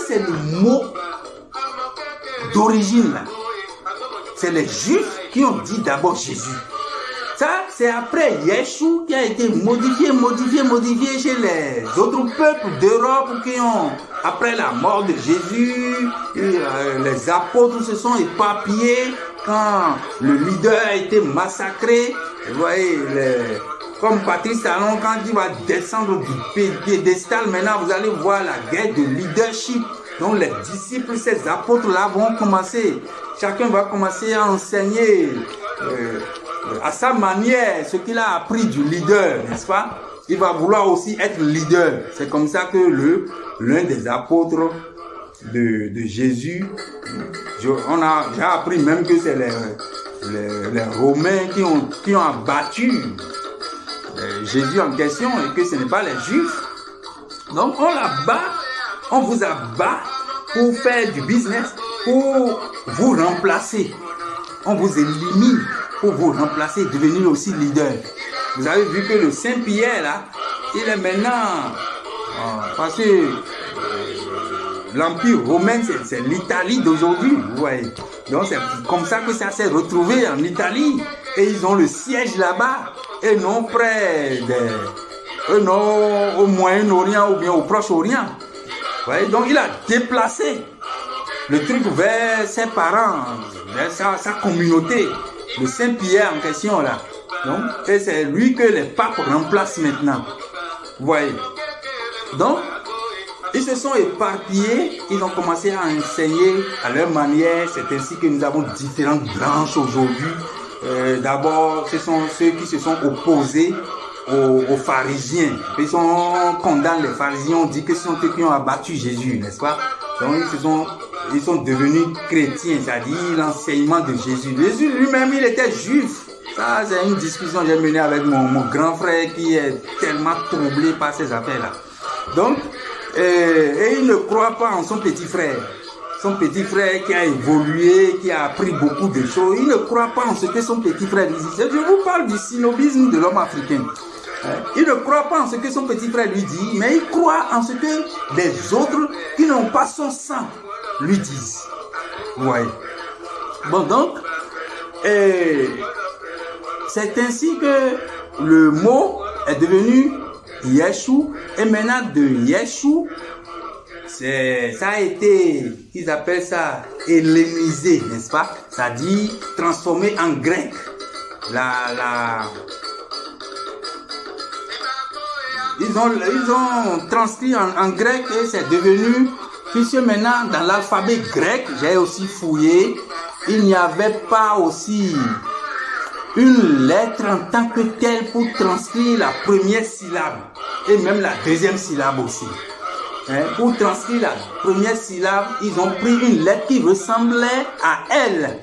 c'est le mot d'origine là. C'est les Juifs qui ont dit d'abord Jésus. Ça, c'est après Yeshua qui a été modifié chez les autres peuples d'Europe qui ont, après la mort de Jésus, les apôtres se sont éparpillés quand le leader a été massacré. Vous voyez, comme Patrice Talon, quand il va descendre du piédestal, maintenant vous allez voir la guerre de leadership. Donc les disciples, ces apôtres-là vont commencer, chacun va commencer à enseigner à sa manière ce qu'il a appris du leader, n'est-ce pas? Il va vouloir aussi être leader. C'est comme ça que l'un des apôtres de Jésus, j'ai appris même que c'est les Romains qui ont abattu Jésus en question et que ce n'est pas les Juifs. Donc on l'abat, on vous abat pour faire du business, pour vous remplacer. On vous élimine pour vous remplacer, devenir aussi leader. Vous avez vu que le Saint-Pierre là, il est maintenant, parce que l'Empire romain c'est l'Italie d'aujourd'hui, vous voyez. Donc c'est comme ça que ça s'est retrouvé en Italie et ils ont le siège là-bas et non près au Moyen-Orient ou bien au Proche-Orient. Vous voyez, donc il a déplacé le truc vers ses parents, vers sa communauté. Le Saint-Pierre en question là. Donc, et c'est lui que les papes remplacent maintenant. Vous voyez. Donc, ils se sont éparpillés, ils ont commencé à enseigner à leur manière. C'est ainsi que nous avons différentes branches aujourd'hui. D'abord, ce sont ceux qui se sont opposés aux pharisiens. On condamne les pharisiens, on dit que ce sont eux qui ont abattu Jésus, n'est-ce pas? Donc, ils sont devenus chrétiens, c'est-à-dire l'enseignement de Jésus. Jésus lui-même, il était juif. Ça, c'est une discussion que j'ai menée avec mon grand frère qui est tellement troublé par ces affaires-là. Donc, et il ne croit pas en son petit frère. Son petit frère qui a évolué, qui a appris beaucoup de choses. Il ne croit pas en ce que son petit frère lui dit. Je vous parle du synobisme de l'homme africain. Il ne croit pas en ce que son petit frère lui dit, mais il croit en ce que les autres qui n'ont pas son sang lui disent. Ouais. Bon, donc, c'est ainsi que le mot est devenu Yeshua, et maintenant de Yeshua, ça a été, ils appellent ça hellénisé, n'est-ce pas? C'est-à-dire transformé en grec. Ils ont transcrit en grec et c'est devenu, puisque maintenant dans l'alphabet grec, j'ai aussi fouillé, il n'y avait pas aussi une lettre en tant que telle pour transcrire la première syllabe et même la deuxième syllabe aussi. Pour transcrire la première syllabe, ils ont pris une lettre qui ressemblait à L.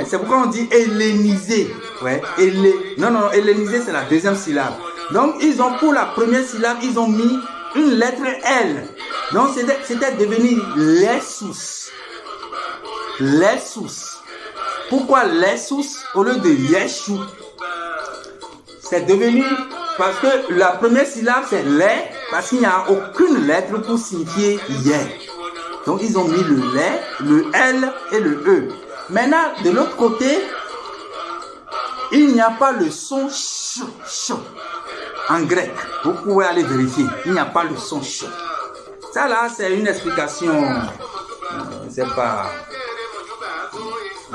C'est pourquoi on dit hellénisé. Ouais, non, hellénisé c'est la deuxième syllabe. Donc ils ont pour la première syllabe, ils ont mis une lettre L. Donc c'était devenu Lessus. Lessus. Pourquoi Lessus au lieu de Yeshua? C'est devenu parce que la première syllabe c'est lait, parce qu'il n'y a aucune lettre pour signifier hier. Donc ils ont mis le lait, le L et le E. Maintenant, de l'autre côté, il n'y a pas le son ch en grec. Vous pouvez aller vérifier. Il n'y a pas le son ch. Ça là, c'est une explication. C'est pas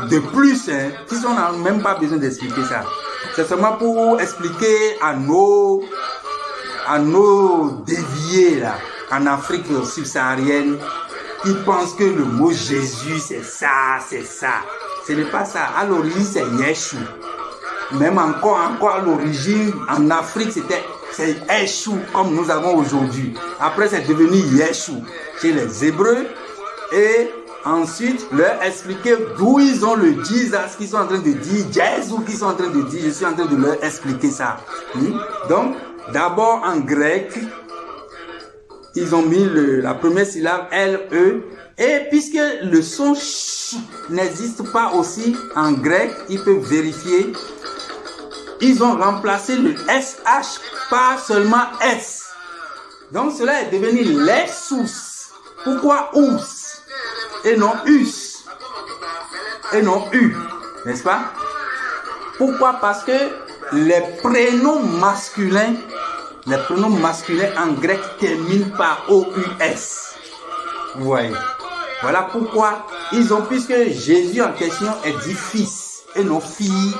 de plus, hein. On n'a même pas besoin d'expliquer ça. C'est seulement pour expliquer à nos déviés là, en Afrique subsaharienne, qui pensent que le mot Jésus c'est ça. Ce n'est pas ça. À l'origine c'est Yeshua. Même encore à l'origine en Afrique c'est Yeshua comme nous avons aujourd'hui. Après c'est devenu Yeshua chez les Hébreux et ensuite leur expliquer d'où ils ont le Jesus qu'ils sont en train de dire, Jésus qu'ils sont en train de dire. Je suis en train de leur expliquer ça. Donc d'abord en grec, ils ont mis la première syllabe L-E. Et puisque le son ch n'existe pas aussi en grec, ils peuvent vérifier. Ils ont remplacé le SH par seulement S. Donc cela est devenu Lessus. Pourquoi Ous et non Us et non U, n'est-ce pas? Pourquoi? Parce que les prénoms masculins en grec terminent par O-U-S. Vous voyez? Voilà pourquoi ils ont, puisque Jésus en question est dit fils et non fille,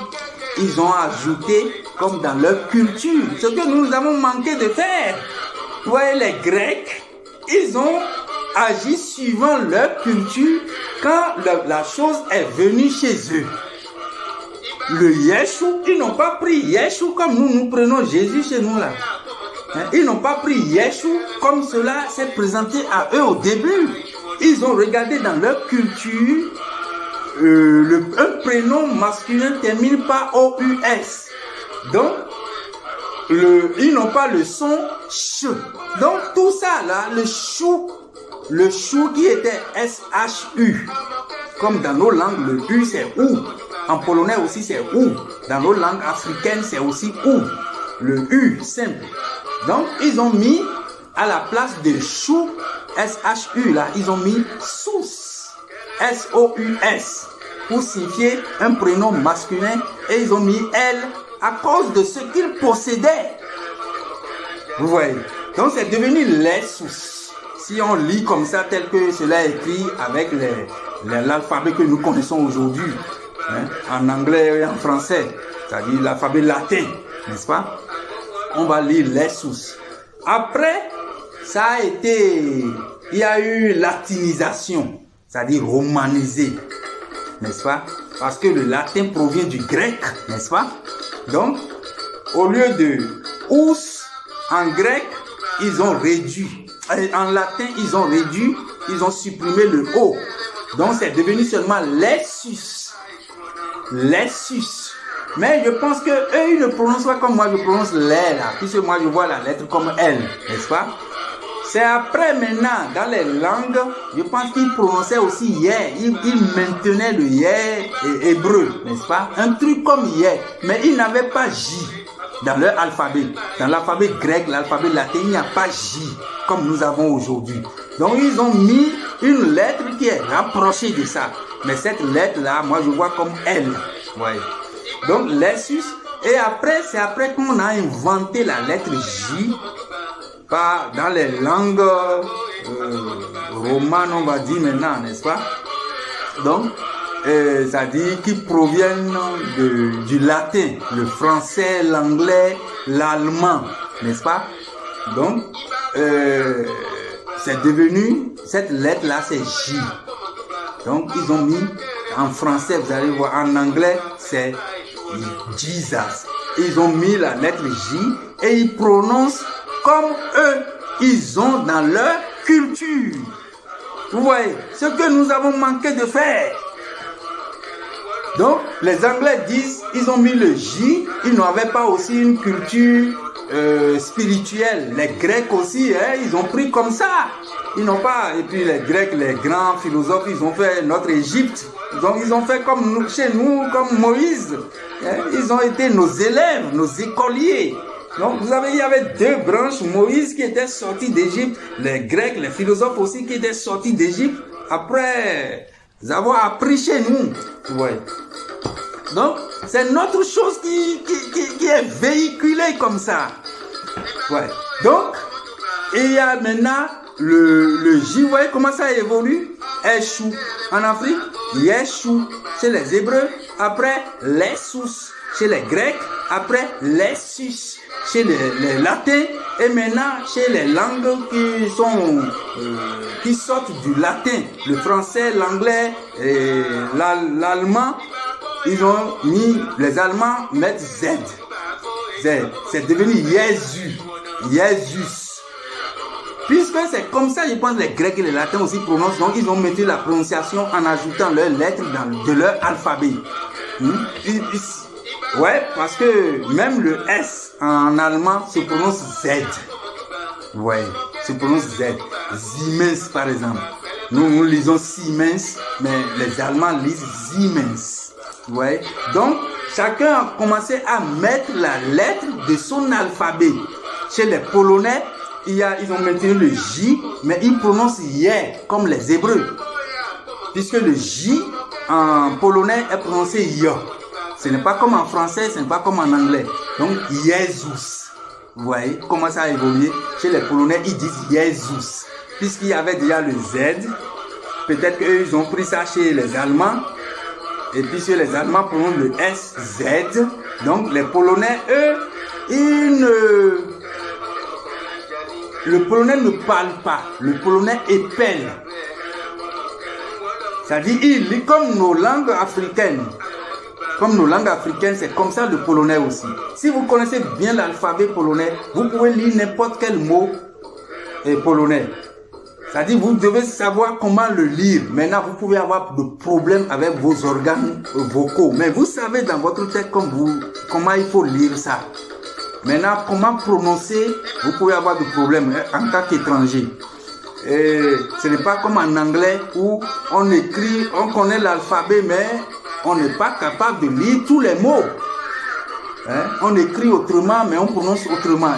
ils ont ajouté comme dans leur culture, ce que nous avons manqué de faire. Vous voyez, les Grecs, ils ont agi suivant leur culture quand la chose est venue chez eux. Le Yeshua, ils n'ont pas pris Yeshua comme nous prenons Jésus chez nous là. Ils n'ont pas pris Yeshua comme cela s'est présenté à eux au début. Ils ont regardé dans leur culture, un prénom masculin termine par O-U-S. Donc, ils n'ont pas le son ch. Donc, tout ça là, le chou qui était S-H-U. Comme dans nos langues, le U c'est OU. En polonais aussi c'est OU. Dans nos langues africaines c'est aussi OU. Le U simple. Donc, ils ont mis à la place de chou, S-H-U là, ils ont mis sous, S-O-U-S, pour signifier un prénom masculin, et ils ont mis L à cause de ce qu'ils possédaient. Vous voyez? Donc c'est devenu les sous. Si on lit comme ça, tel que cela est écrit avec l'alphabet que nous connaissons aujourd'hui, en anglais et en français, c'est-à-dire l'alphabet latin, n'est-ce pas? On va lire les sous. Après, il y a eu latinisation, c'est-à-dire romanisé, n'est-ce pas? Parce que le latin provient du grec, n'est-ce pas? Donc, au lieu de ous, en grec, ils ont réduit. En latin, ils ont réduit, ils ont supprimé le O. Donc, c'est devenu seulement lessus. Lessus. Mais je pense que eux, ils ne prononcent pas comme moi je prononce les là, puisque moi je vois la lettre comme L, n'est-ce pas? C'est après maintenant, dans les langues, je pense qu'ils prononçaient aussi yé, ils maintenaient le yé hébreu, n'est-ce pas? Un truc comme yé, mais ils n'avaient pas J dans leur alphabet. Dans l'alphabet grec, l'alphabet latin, il n'y a pas J comme nous avons aujourd'hui. Donc ils ont mis une lettre qui est rapprochée de ça. Mais cette lettre-là, moi je vois comme L. Ouais. Donc lessus, et après, c'est après qu'on a inventé la lettre J dans les langues romanes, on va dire maintenant, n'est-ce pas? Donc, c'est-à-dire qui proviennent du latin, le français, l'anglais, l'allemand, n'est-ce pas? Donc, c'est devenu, cette lettre-là, c'est J. Donc, ils ont mis, en français, vous allez voir, en anglais, c'est Jesus. Ils ont mis la lettre J et ils prononcent comme eux, ils ont dans leur culture. Vous voyez, ce que nous avons manqué de faire. Donc, les Anglais disent, ils ont mis le J, ils n'avaient pas aussi une culture spirituelle. Les Grecs aussi, ils ont pris comme ça. Ils n'ont pas, et puis les Grecs, les grands philosophes, ils ont fait notre Égypte. Donc, ils ont fait comme nous, chez nous, comme Moïse. Ils ont été nos élèves, nos écoliers. Donc, il y avait deux branches. Moïse qui était sorti d'Égypte, les Grecs, les philosophes aussi qui étaient sortis d'Égypte après avoir appris chez nous. Ouais. Donc, c'est notre chose qui est véhiculée comme ça. Ouais. Donc, il y a maintenant le J, vous voyez comment ça évolue? Eshou en Afrique, Yeshou chez les Hébreux, après Lessus chez les Grecs, après Lessus chez les Latins, et maintenant chez les langues qui sortent du latin, le français, l'anglais et l'allemand. Ils ont mis, les Allemands mettent Z. C'est devenu Jésus, Jésus. Puisque c'est comme ça, je pense que les Grecs et les Latins aussi prononcent, donc ils ont mis la prononciation en ajoutant leurs lettres de leur alphabet. Ouais, parce que même le S en allemand se prononce Z. Ouais, se prononce Z. Siemens par exemple. Nous lisons Siemens, mais les Allemands lisent Siemens. Ouais. Donc, chacun a commencé à mettre la lettre de son alphabet. Chez les Polonais, ils ont maintenu le J, mais ils prononcent Yé comme les Hébreux. Puisque le J en polonais est prononcé Yo. Ce n'est pas comme en français, ce n'est pas comme en anglais. Donc, Jésus. Vous voyez comment ça a évolué? Chez les Polonais, ils disent Jésus. Puisqu'il y avait déjà le Z, peut-être qu'eux, ils ont pris ça chez les Allemands. Et puisque les Allemands prononcent le SZ, donc les Polonais, eux, le polonais ne parle pas. Le polonais épelle. C'est-à-dire, il lit comme nos langues africaines. Comme nos langues africaines, c'est comme ça le polonais aussi. Si vous connaissez bien l'alphabet polonais, vous pouvez lire n'importe quel mot polonais. C'est-à-dire, vous devez savoir comment le lire. Maintenant, vous pouvez avoir des problèmes avec vos organes vocaux. Mais vous savez dans votre tête comment il faut lire ça. Maintenant, comment prononcer, vous pouvez avoir des problèmes en tant qu'étranger. Et ce n'est pas comme en anglais où on écrit, on connaît l'alphabet, mais on n'est pas capable de lire tous les mots. On écrit autrement, mais on prononce autrement.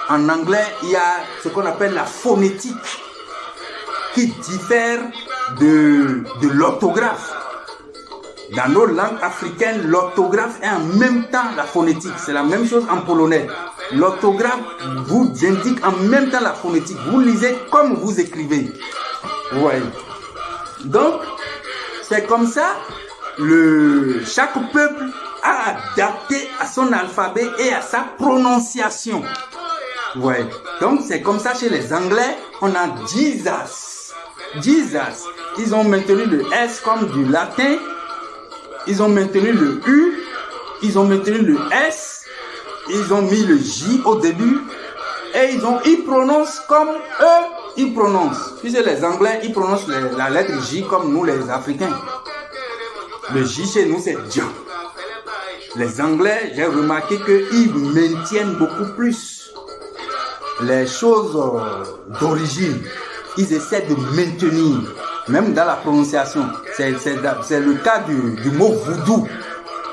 En anglais, il y a ce qu'on appelle la phonétique qui diffère de l'orthographe. Dans nos langues africaines, l'orthographe est en même temps la phonétique. C'est la même chose en polonais. L'orthographe vous indique en même temps la phonétique. Vous lisez comme vous écrivez. Vous voyez. Donc, c'est comme ça, chaque peuple a adapté à son alphabet et à sa prononciation. Ouais. Donc, c'est comme ça chez les Anglais, on a Jesus. Jesus. Ils ont maintenu le S comme du latin. Ils ont maintenu le U. Ils ont maintenu le S. Ils ont mis le J au début. Et ils prononcent comme eux, ils prononcent. Puisque les Anglais, ils prononcent la lettre J comme nous, les Africains. Le J chez nous, c'est J. Les Anglais, j'ai remarqué qu'ils maintiennent beaucoup plus les choses d'origine. Ils essaient de maintenir, même dans la prononciation. C'est le cas du mot voodoo.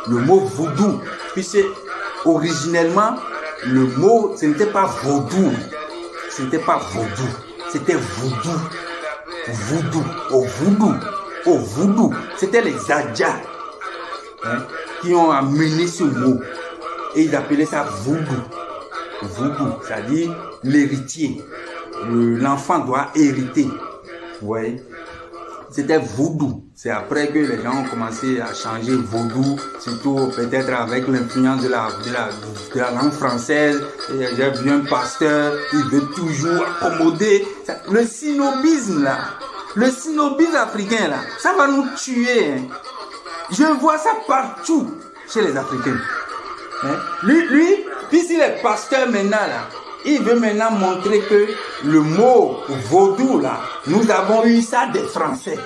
Le mot voodoo. Puisque originellement, le mot, ce n'était pas vaudou. Ce n'était pas vaudou. C'était voodoo. Voodoo. Au voodoo. C'était les Adja qui ont amené ce mot. Et ils appelaient ça voodoo. Voodoo, c'est-à-dire l'héritier. L'enfant doit hériter. Vous voyez? C'était voodoo. C'est après que les gens ont commencé à changer vaudou, surtout peut-être avec l'influence de la langue française. J'ai vu un pasteur, il veut toujours accommoder. Le synobisme là, le synobisme africain là, ça va nous tuer. Hein. Je vois ça partout chez les Africains. Hein? Lui, puisqu'il est pasteur maintenant là, il veut maintenant montrer que le mot vaudou là, nous avons eu ça des Français.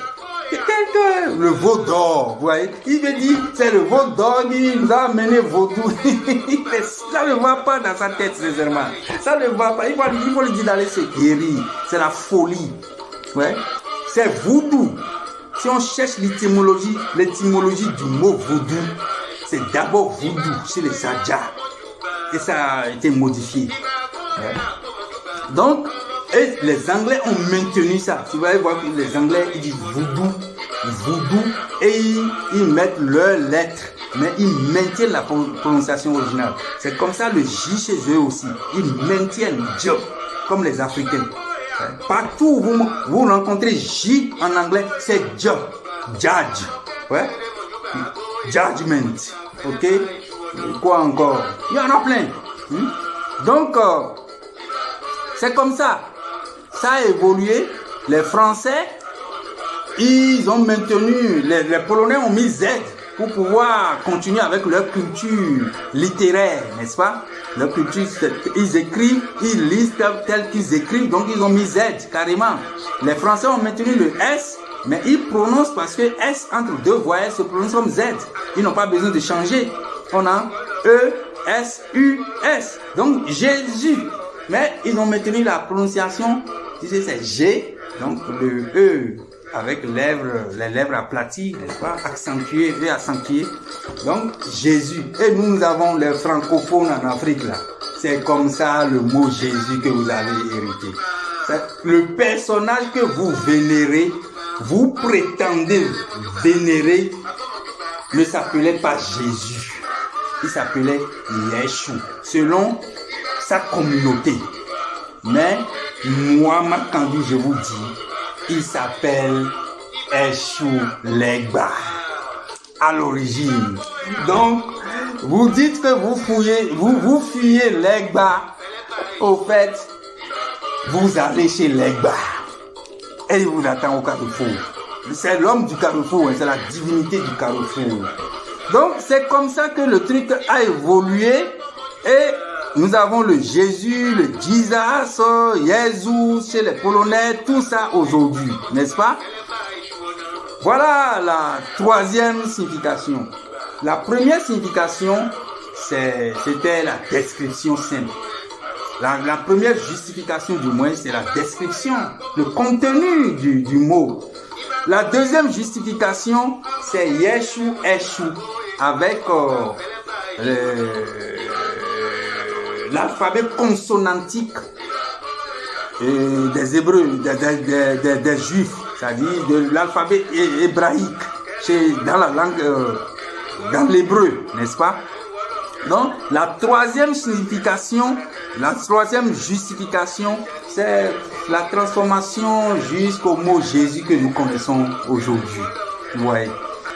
Le veau d'or, vous voyez, il veut dire c'est le veau d'or qui nous a amené vaudou. Ça ne va pas dans sa tête, sincèrement. Ça ne va pas. Il faut lui dire d'aller se guérir. C'est la folie. Ouais. C'est voodoo. Si on cherche l'étymologie du mot vaudou, c'est d'abord voodoo chez les Adja. Et ça a été modifié. Ouais. Donc, et les Anglais ont maintenu ça. Vous allez voir que les Anglais, ils disent voodoo, et ils mettent leurs lettres, mais ils maintiennent la prononciation originale. C'est comme ça le J chez eux aussi. Ils maintiennent J, comme les Africains. Partout où vous rencontrez J en anglais, c'est J. Judge. Ouais. Judgment. Ok. Quoi encore? Il y en a plein. Donc, c'est comme ça. Ça a évolué. Les Français, ils ont maintenu, les Polonais ont mis Z pour pouvoir continuer avec leur culture littéraire, n'est-ce pas? Leur culture, ils écrivent, ils lisent tel qu'ils écrivent, donc ils ont mis Z carrément. Les Français ont maintenu le S, mais ils prononcent parce que S entre deux voix se prononce comme Z. Ils n'ont pas besoin de changer. On a E, S, U, S. Donc Jésus. Mais ils ont maintenu la prononciation. Tu sais, c'est G, donc le E avec les lèvres aplaties, n'est-ce pas, accentuées, E accentué. Donc Jésus. Et nous avons les francophones en Afrique là. c'est comme ça le mot Jésus que vous avez hérité. Le personnage que vous vénérez, vous prétendez vénérer, ne s'appelait pas Jésus. Il s'appelait Yeshua, selon sa communauté. Mais moi, Makandu, je vous dis, il s'appelle Eshu Legba à l'origine. Donc, vous dites que vous fuyez Legba. Au fait, vous allez chez Legba. Et il vous attend au carrefour. C'est l'homme du carrefour, c'est la divinité du carrefour. Donc, c'est comme ça que le truc a évolué. Et nous avons le Jésus, le Jesus, Jésus chez les Polonais, tout ça aujourd'hui, n'est-ce pas? Voilà la troisième signification. La première signification, c'était la description simple. La première justification du moins, c'est la description, le contenu du mot. La deuxième justification, c'est Yeshu, Eshu, avec l'alphabet consonantique des Hébreux, des Juifs, c'est-à-dire de l'alphabet hébraïque, dans la langue, dans l'hébreu, n'est-ce pas? Donc, la troisième signification, la troisième justification, c'est la transformation jusqu'au mot Jésus que nous connaissons aujourd'hui. Ouais.